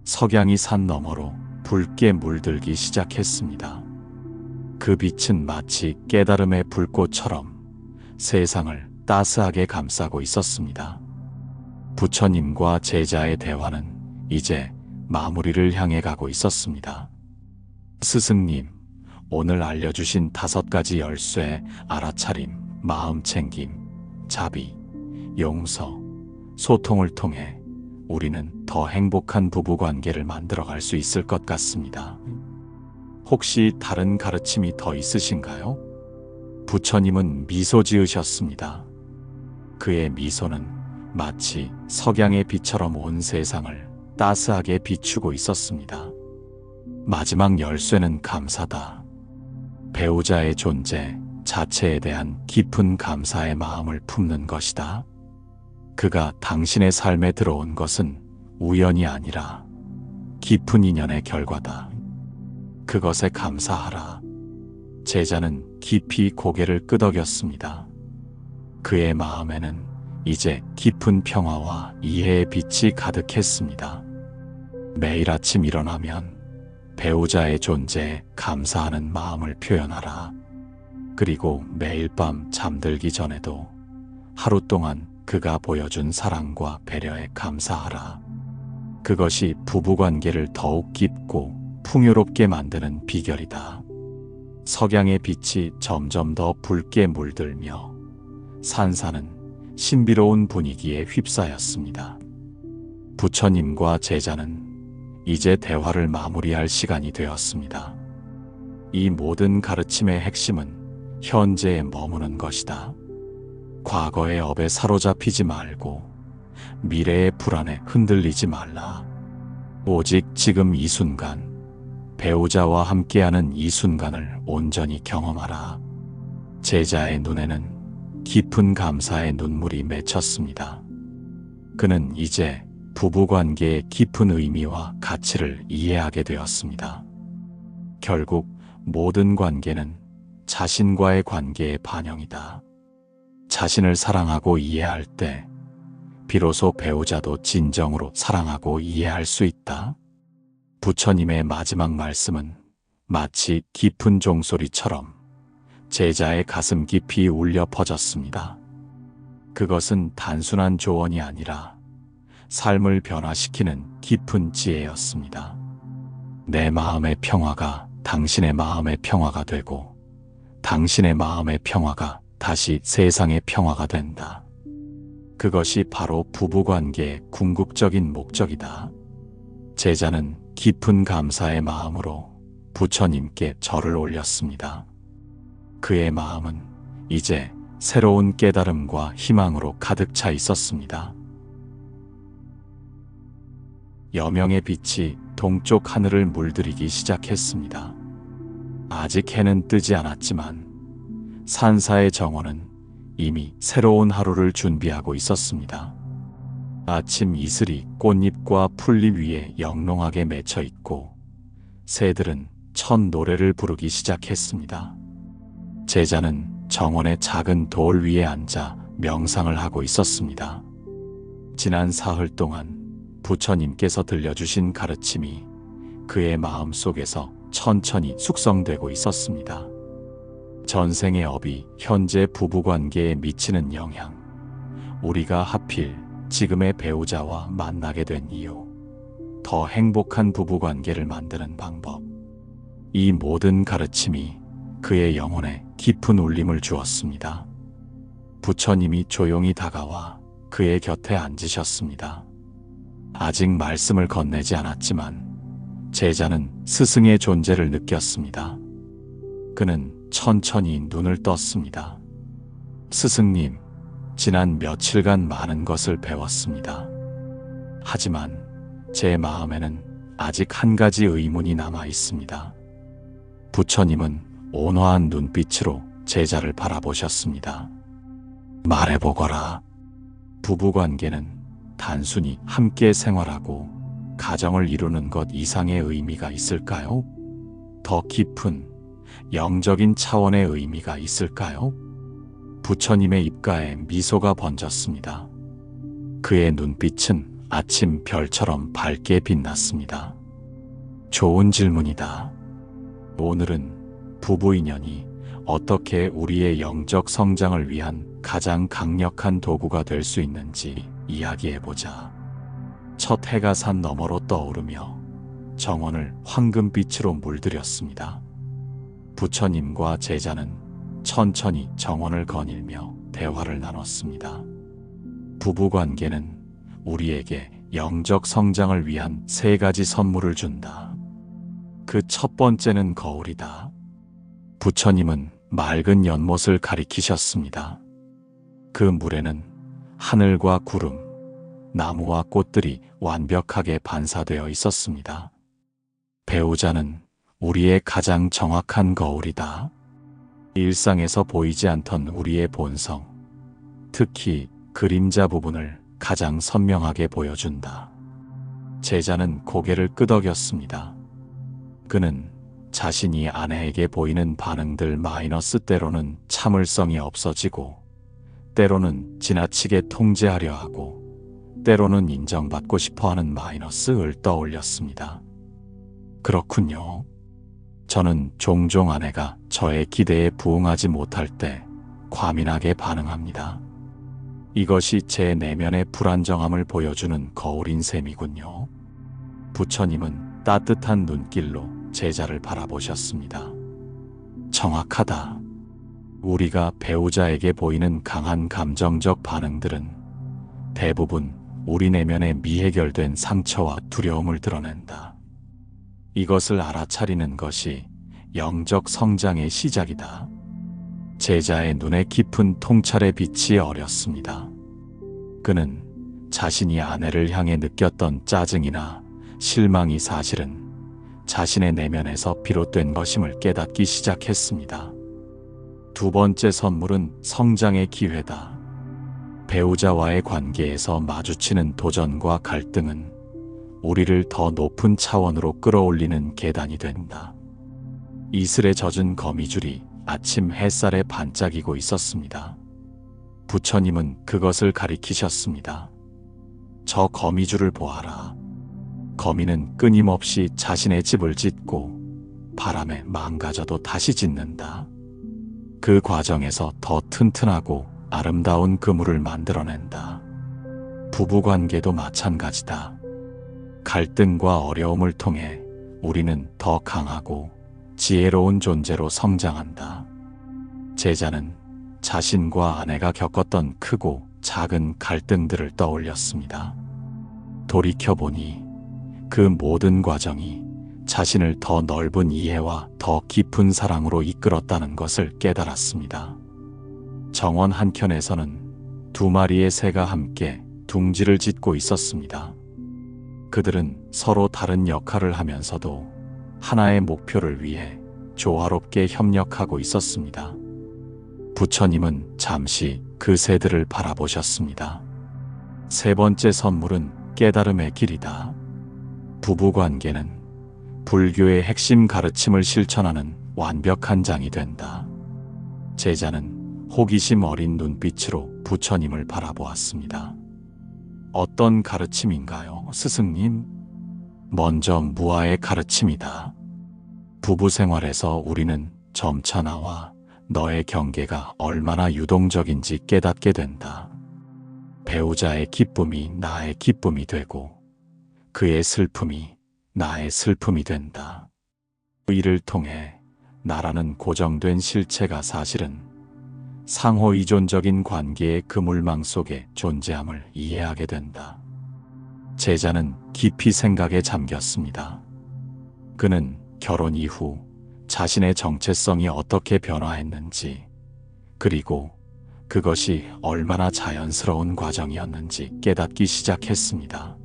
석양이 산 너머로 붉게 물들기 시작했습니다. 그 빛은 마치 깨달음의 불꽃처럼 세상을 따스하게 감싸고 있었습니다. 부처님과 제자의 대화는 이제 마무리를 향해 가고 있었습니다. 스승님, 오늘 알려주신 5가지 열쇠, 알아차림, 마음챙김, 자비, 용서, 소통을 통해 우리는 더 행복한 부부관계를 만들어갈 수 있을 것 같습니다. 혹시 다른 가르침이 더 있으신가요? 부처님은 미소 지으셨습니다. 그의 미소는 마치 석양의 빛처럼 온 세상을 따스하게 비추고 있었습니다. 마지막 열쇠는 감사다. 배우자의 존재 자체에 대한 깊은 감사의 마음을 품는 것이다. 그가 당신의 삶에 들어온 것은 우연이 아니라 깊은 인연의 결과다. 그것에 감사하라. 제자는 깊이 고개를 끄덕였습니다. 그의 마음에는 이제 깊은 평화와 이해의 빛이 가득했습니다. 매일 아침 일어나면 배우자의 존재에 감사하는 마음을 표현하라. 그리고 매일 밤 잠들기 전에도 하루 동안 그가 보여준 사랑과 배려에 감사하라. 그것이 부부관계를 더욱 깊고 풍요롭게 만드는 비결이다. 석양의 빛이 점점 더 붉게 물들며 산사는 신비로운 분위기에 휩싸였습니다. 부처님과 제자는 이제 대화를 마무리할 시간이 되었습니다. 이 모든 가르침의 핵심은 현재에 머무는 것이다. 과거의 업에 사로잡히지 말고 미래의 불안에 흔들리지 말라. 오직 지금 이 순간, 배우자와 함께하는 이 순간을 온전히 경험하라. 제자의 눈에는 깊은 감사의 눈물이 맺혔습니다. 그는 이제 부부관계의 깊은 의미와 가치를 이해하게 되었습니다. 결국 모든 관계는 자신과의 관계의 반영이다. 자신을 사랑하고 이해할 때 비로소 배우자도 진정으로 사랑하고 이해할 수 있다. 부처님의 마지막 말씀은 마치 깊은 종소리처럼 제자의 가슴 깊이 울려 퍼졌습니다. 그것은 단순한 조언이 아니라 삶을 변화시키는 깊은 지혜였습니다. 내 마음의 평화가 당신의 마음의 평화가 되고 당신의 마음의 평화가 다시 세상의 평화가 된다. 그것이 바로 부부관계의 궁극적인 목적이다. 제자는 깊은 감사의 마음으로 부처님께 절을 올렸습니다. 그의 마음은 이제 새로운 깨달음과 희망으로 가득 차 있었습니다. 여명의 빛이 동쪽 하늘을 물들이기 시작했습니다. 아직 해는 뜨지 않았지만 산사의 정원은 이미 새로운 하루를 준비하고 있었습니다. 아침 이슬이 꽃잎과 풀잎 위에 영롱하게 맺혀 있고 새들은 첫 노래를 부르기 시작했습니다. 제자는 정원의 작은 돌 위에 앉아 명상을 하고 있었습니다. 지난 사흘 동안 부처님께서 들려주신 가르침이 그의 마음 속에서 천천히 숙성되고 있었습니다. 전생의 업이 현재 부부관계에 미치는 영향, 우리가 하필 지금의 배우자와 만나게 된 이유, 더 행복한 부부관계를 만드는 방법, 이 모든 가르침이 그의 영혼에 깊은 울림을 주었습니다. 부처님이 조용히 다가와 그의 곁에 앉으셨습니다. 아직 말씀을 건네지 않았지만 제자는 스승의 존재를 느꼈습니다. 그는 천천히 눈을 떴습니다. 스승님, 지난 며칠간 많은 것을 배웠습니다. 하지만 제 마음에는 아직 한 가지 의문이 남아 있습니다. 부처님은 온화한 눈빛으로 제자를 바라보셨습니다. 말해보거라. 부부관계는 단순히 함께 생활하고 가정을 이루는 것 이상의 의미가 있을까요? 더 깊은 영적인 차원의 의미가 있을까요? 부처님의 입가에 미소가 번졌습니다. 그의 눈빛은 아침 별처럼 밝게 빛났습니다. 좋은 질문이다. 오늘은 부부 인연이 어떻게 우리의 영적 성장을 위한 가장 강력한 도구가 될 수 있는지 이야기해보자. 첫 해가 산 너머로 떠오르며 정원을 황금빛으로 물들였습니다. 부처님과 제자는 천천히 정원을 거닐며 대화를 나눴습니다. 부부관계는 우리에게 영적 성장을 위한 3가지 선물을 준다. 그 첫 번째는 거울이다. 부처님은 맑은 연못을 가리키셨습니다. 그 물에는 하늘과 구름, 나무와 꽃들이 완벽하게 반사되어 있었습니다. 배우자는 우리의 가장 정확한 거울이다. 일상에서 보이지 않던 우리의 본성, 특히 그림자 부분을 가장 선명하게 보여준다. 제자는 고개를 끄덕였습니다. 그는 자신이 아내에게 보이는 반응들 마이너스, 때로는 참을성이 없어지고, 때로는 지나치게 통제하려 하고, 때로는 인정받고 싶어하는 마이너스를 떠올렸습니다. 그렇군요. 저는 종종 아내가 저의 기대에 부응하지 못할 때 과민하게 반응합니다. 이것이 제 내면의 불안정함을 보여주는 거울인 셈이군요. 부처님은 따뜻한 눈길로 제자를 바라보셨습니다. 정확하다. 우리가 배우자에게 보이는 강한 감정적 반응들은 대부분 우리 내면의 미해결된 상처와 두려움을 드러낸다. 이것을 알아차리는 것이 영적 성장의 시작이다. 제자의 눈에 깊은 통찰의 빛이 어렸습니다. 그는 자신이 아내를 향해 느꼈던 짜증이나 실망이 사실은 자신의 내면에서 비롯된 것임을 깨닫기 시작했습니다. 두 번째 선물은 성장의 기회다. 배우자와의 관계에서 마주치는 도전과 갈등은 우리를 더 높은 차원으로 끌어올리는 계단이 된다. 이슬에 젖은 거미줄이 아침 햇살에 반짝이고 있었습니다. 부처님은 그것을 가리키셨습니다. 저 거미줄을 보아라. 거미는 끊임없이 자신의 집을 짓고 바람에 망가져도 다시 짓는다. 그 과정에서 더 튼튼하고 아름다운 그물을 만들어낸다. 부부관계도 마찬가지다. 갈등과 어려움을 통해 우리는 더 강하고 지혜로운 존재로 성장한다. 제자는 자신과 아내가 겪었던 크고 작은 갈등들을 떠올렸습니다. 돌이켜보니 그 모든 과정이 자신을 더 넓은 이해와 더 깊은 사랑으로 이끌었다는 것을 깨달았습니다. 정원 한켠에서는 2마리의 새가 함께 둥지를 짓고 있었습니다. 그들은 서로 다른 역할을 하면서도 하나의 목표를 위해 조화롭게 협력하고 있었습니다. 부처님은 잠시 그 새들을 바라보셨습니다. 세 번째 선물은 깨달음의 길이다. 부부관계는 불교의 핵심 가르침을 실천하는 완벽한 장이 된다. 제자는 호기심 어린 눈빛으로 부처님을 바라보았습니다. 어떤 가르침인가요, 스승님? 먼저 무아의 가르침이다. 부부 생활에서 우리는 점차 나와 너의 경계가 얼마나 유동적인지 깨닫게 된다. 배우자의 기쁨이 나의 기쁨이 되고 그의 슬픔이 나의 슬픔이 된다. 이를 통해 나라는 고정된 실체가 사실은 상호 의존적인 관계의 그물망 속에 존재함을 이해하게 된다. 제자는 깊이 생각에 잠겼습니다. 그는 결혼 이후 자신의 정체성이 어떻게 변화했는지, 그리고 그것이 얼마나 자연스러운 과정이었는지 깨닫기 시작했습니다.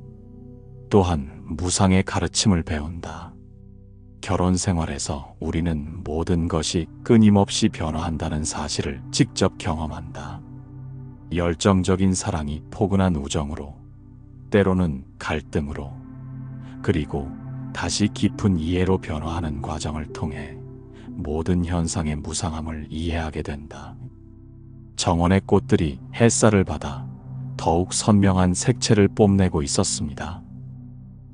또한 무상의 가르침을 배운다. 결혼 생활에서 우리는 모든 것이 끊임없이 변화한다는 사실을 직접 경험한다. 열정적인 사랑이 포근한 우정으로, 때로는 갈등으로, 그리고 다시 깊은 이해로 변화하는 과정을 통해 모든 현상의 무상함을 이해하게 된다. 정원의 꽃들이 햇살을 받아 더욱 선명한 색채를 뽐내고 있었습니다.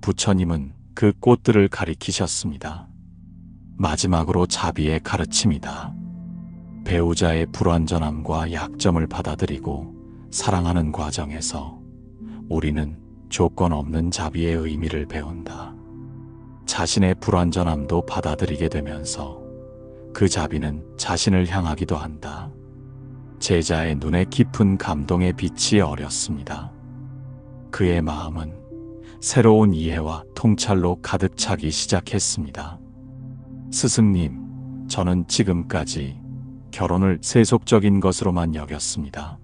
부처님은 그 꽃들을 가리키셨습니다. 마지막으로 자비의 가르침이다. 배우자의 불완전함과 약점을 받아들이고 사랑하는 과정에서 우리는 조건 없는 자비의 의미를 배운다. 자신의 불완전함도 받아들이게 되면서 그 자비는 자신을 향하기도 한다. 제자의 눈에 깊은 감동의 빛이 어렸습니다. 그의 마음은 새로운 이해와 통찰로 가득 차기 시작했습니다. 스승님, 저는 지금까지 결혼을 세속적인 것으로만 여겼습니다.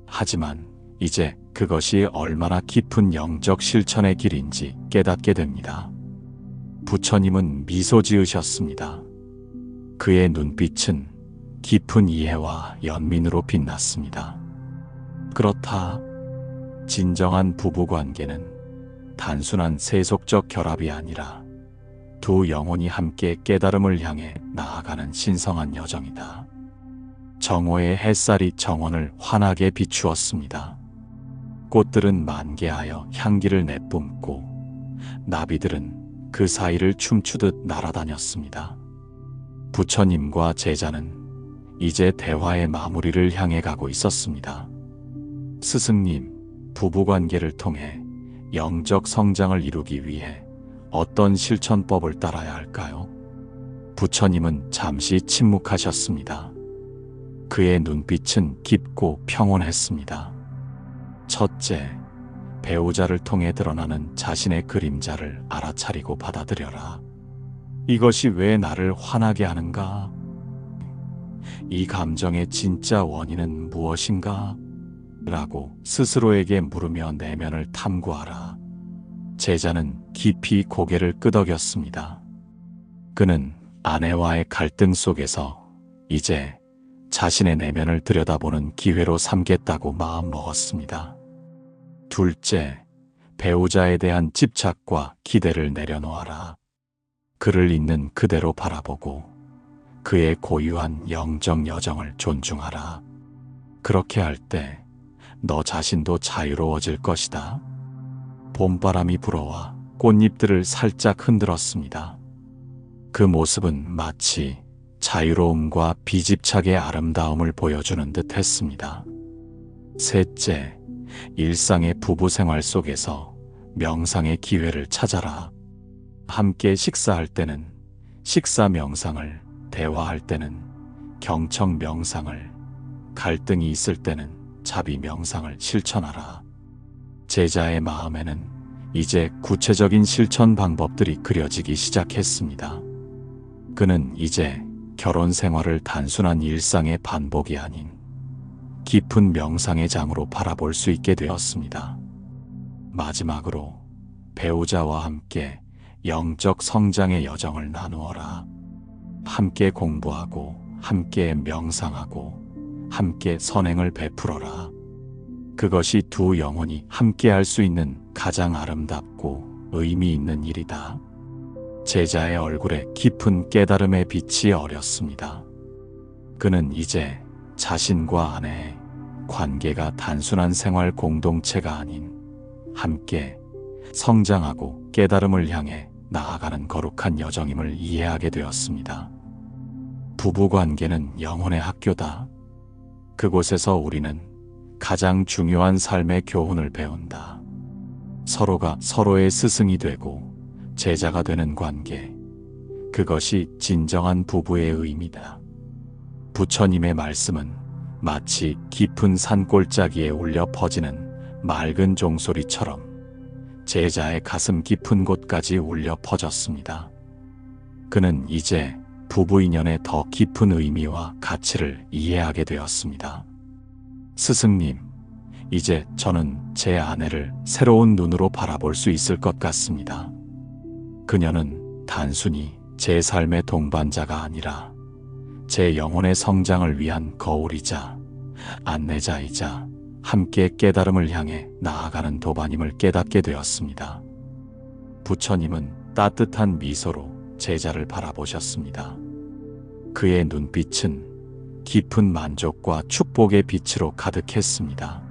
하지만 이제 그것이 얼마나 깊은 영적 실천의 길인지 깨닫게 됩니다. 부처님은 미소 지으셨습니다. 그의 눈빛은 깊은 이해와 연민으로 빛났습니다. 그렇다. 진정한 부부관계는 단순한 세속적 결합이 아니라 두 영혼이 함께 깨달음을 향해 나아가는 신성한 여정이다. 정오의 햇살이 정원을 환하게 비추었습니다. 꽃들은 만개하여 향기를 내뿜고 나비들은 그 사이를 춤추듯 날아다녔습니다. 부처님과 제자는 이제 대화의 마무리를 향해 가고 있었습니다. 스승님, 부부관계를 통해 영적 성장을 이루기 위해 어떤 실천법을 따라야 할까요? 부처님은 잠시 침묵하셨습니다. 그의 눈빛은 깊고 평온했습니다. 첫째, 배우자를 통해 드러나는 자신의 그림자를 알아차리고 받아들여라. 이것이 왜 나를 화나게 하는가? 이 감정의 진짜 원인은 무엇인가? 라고 스스로에게 물으며 내면을 탐구하라. 제자는 깊이 고개를 끄덕였습니다. 그는 아내와의 갈등 속에서 이제 자신의 내면을 들여다보는 기회로 삼겠다고 마음먹었습니다. 둘째, 배우자에 대한 집착과 기대를 내려놓아라. 그를 있는 그대로 바라보고 그의 고유한 영적 여정을 존중하라. 그렇게 할 때 너 자신도 자유로워질 것이다. 봄바람이 불어와 꽃잎들을 살짝 흔들었습니다. 그 모습은 마치 자유로움과 비집착의 아름다움을 보여주는 듯 했습니다. 셋째, 일상의 부부 생활 속에서 명상의 기회를 찾아라. 함께 식사할 때는 식사 명상을, 대화할 때는 경청 명상을, 갈등이 있을 때는 자비 명상을 실천하라. 제자의 마음에는 이제 구체적인 실천 방법들이 그려지기 시작했습니다. 그는 이제 결혼 생활을 단순한 일상의 반복이 아닌 깊은 명상의 장으로 바라볼 수 있게 되었습니다. 마지막으로 배우자와 함께 영적 성장의 여정을 나누어라. 함께 공부하고 함께 명상하고 함께 선행을 베풀어라. 그것이 두 영혼이 함께 할 수 있는 가장 아름답고 의미 있는 일이다. 제자의 얼굴에 깊은 깨달음의 빛이 어렸습니다. 그는 이제 자신과 아내의 관계가 단순한 생활 공동체가 아닌 함께 성장하고 깨달음을 향해 나아가는 거룩한 여정임을 이해하게 되었습니다. 부부관계는 영혼의 학교다. 그곳에서 우리는 가장 중요한 삶의 교훈을 배운다. 서로가 서로의 스승이 되고 제자가 되는 관계. 그것이 진정한 부부의 의미다. 부처님의 말씀은 마치 깊은 산골짜기에 울려 퍼지는 맑은 종소리처럼 제자의 가슴 깊은 곳까지 울려 퍼졌습니다. 그는 이제 부부 인연의 더 깊은 의미와 가치를 이해하게 되었습니다. 스승님, 이제 저는 제 아내를 새로운 눈으로 바라볼 수 있을 것 같습니다. 그녀는 단순히 제 삶의 동반자가 아니라 제 영혼의 성장을 위한 거울이자 안내자이자 함께 깨달음을 향해 나아가는 도반임을 깨닫게 되었습니다. 부처님은 따뜻한 미소로 제자를 바라보셨습니다. 그의 눈빛은 깊은 만족과 축복의 빛으로 가득했습니다.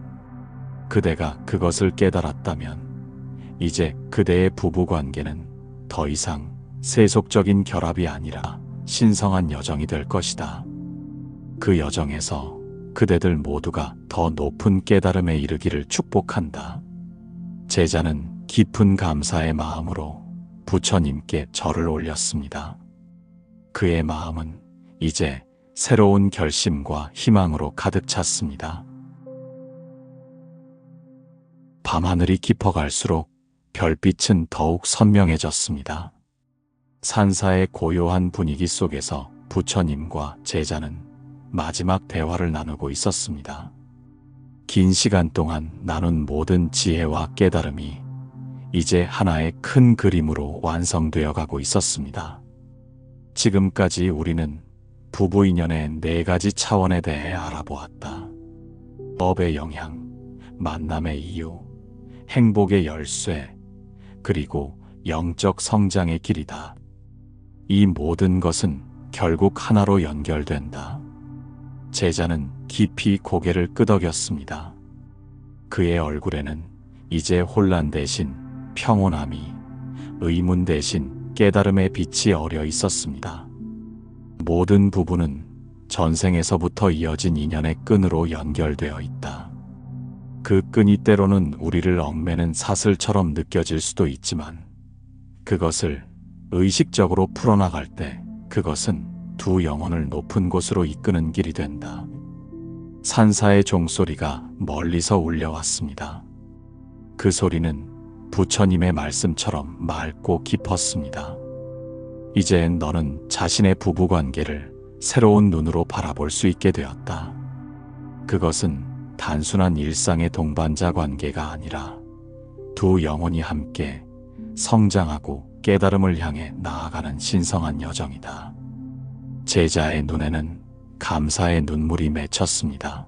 그대가 그것을 깨달았다면 이제 그대의 부부관계는 더 이상 세속적인 결합이 아니라 신성한 여정이 될 것이다. 그 여정에서 그대들 모두가 더 높은 깨달음에 이르기를 축복한다. 제자는 깊은 감사의 마음으로 부처님께 절을 올렸습니다. 그의 마음은 이제 새로운 결심과 희망으로 가득 찼습니다. 밤하늘이 깊어갈수록 별빛은 더욱 선명해졌습니다. 산사의 고요한 분위기 속에서 부처님과 제자는 마지막 대화를 나누고 있었습니다. 긴 시간 동안 나눈 모든 지혜와 깨달음이 이제 하나의 큰 그림으로 완성되어 가고 있었습니다. 지금까지 우리는 부부 인연의 4가지 차원에 대해 알아보았다. 법의 영향, 만남의 이유, 행복의 열쇠, 그리고 영적 성장의 길이다. 이 모든 것은 결국 하나로 연결된다. 제자는 깊이 고개를 끄덕였습니다. 그의 얼굴에는 이제 혼란 대신 평온함이, 의문 대신 깨달음의 빛이 어려 있었습니다. 모든 부부는 전생에서부터 이어진 인연의 끈으로 연결되어 있다. 그 끈이 때로는 우리를 얽매는 사슬처럼 느껴질 수도 있지만 그것을 의식적으로 풀어나갈 때 그것은 두 영혼을 높은 곳으로 이끄는 길이 된다. 산사의 종소리가 멀리서 울려왔습니다. 그 소리는 부처님의 말씀처럼 맑고 깊었습니다. 이제 너는 자신의 부부관계를 새로운 눈으로 바라볼 수 있게 되었다. 그것은 단순한 일상의 동반자 관계가 아니라 두 영혼이 함께 성장하고 깨달음을 향해 나아가는 신성한 여정이다. 제자의 눈에는 감사의 눈물이 맺혔습니다.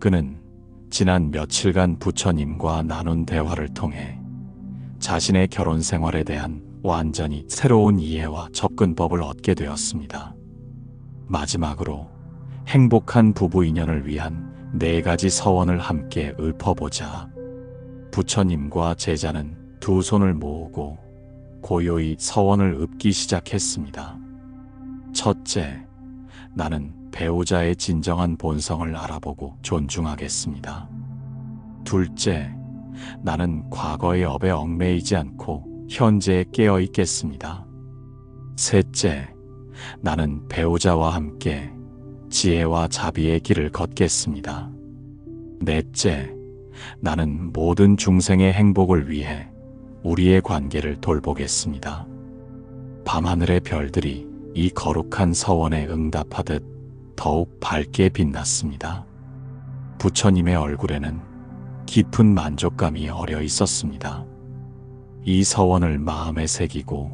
그는 지난 며칠간 부처님과 나눈 대화를 통해 자신의 결혼 생활에 대한 완전히 새로운 이해와 접근법을 얻게 되었습니다. 마지막으로 행복한 부부 인연을 위한 4가지 서원을 함께 읊어보자. 부처님과 제자는 두 손을 모으고 고요히 서원을 읊기 시작했습니다. 첫째, 나는 배우자의 진정한 본성을 알아보고 존중하겠습니다. 둘째, 나는 과거의 업에 얽매이지 않고 현재에 깨어 있겠습니다. 셋째, 나는 배우자와 함께 지혜와 자비의 길을 걷겠습니다. 넷째, 나는 모든 중생의 행복을 위해 우리의 관계를 돌보겠습니다. 밤하늘의 별들이 이 거룩한 서원에 응답하듯 더욱 밝게 빛났습니다. 부처님의 얼굴에는 깊은 만족감이 어려 있었습니다. 이 서원을 마음에 새기고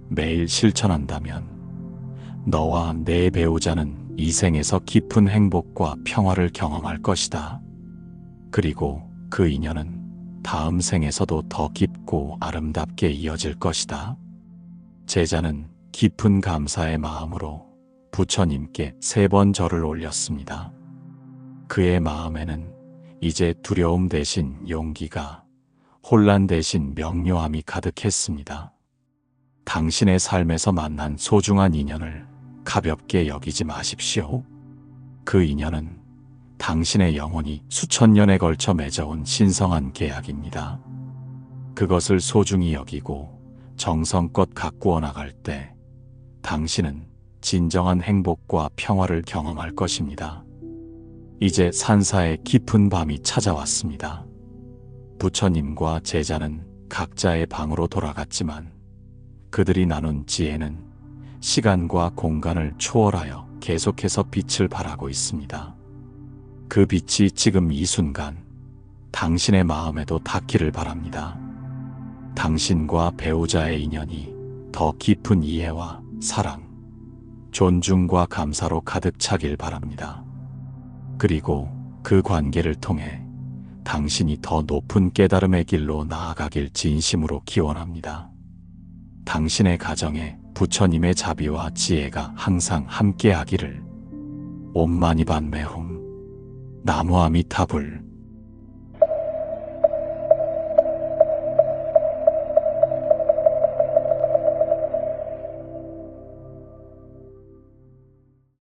매일 실천한다면 너와 내 배우자는 이 생에서 깊은 행복과 평화를 경험할 것이다. 그리고 그 인연은 다음 생에서도 더 깊고 아름답게 이어질 것이다. 제자는 깊은 감사의 마음으로 부처님께 3번 절을 올렸습니다. 그의 마음에는 이제 두려움 대신 용기가, 혼란 대신 명료함이 가득했습니다. 당신의 삶에서 만난 소중한 인연을 가볍게 여기지 마십시오. 그 인연은 당신의 영혼이 수천 년에 걸쳐 맺어온 신성한 계약입니다. 그것을 소중히 여기고 정성껏 가꾸어 나갈 때 당신은 진정한 행복과 평화를 경험할 것입니다. 이제 산사의 깊은 밤이 찾아왔습니다. 부처님과 제자는 각자의 방으로 돌아갔지만 그들이 나눈 지혜는 시간과 공간을 초월하여 계속해서 빛을 발하고 있습니다. 그 빛이 지금 이 순간 당신의 마음에도 닿기를 바랍니다. 당신과 배우자의 인연이 더 깊은 이해와 사랑, 존중과 감사로 가득 차길 바랍니다. 그리고 그 관계를 통해 당신이 더 높은 깨달음의 길로 나아가길 진심으로 기원합니다. 당신의 가정에 부처님의 자비와 지혜가 항상 함께하기를. 옴 마니 padme hum. 나무 아미타불.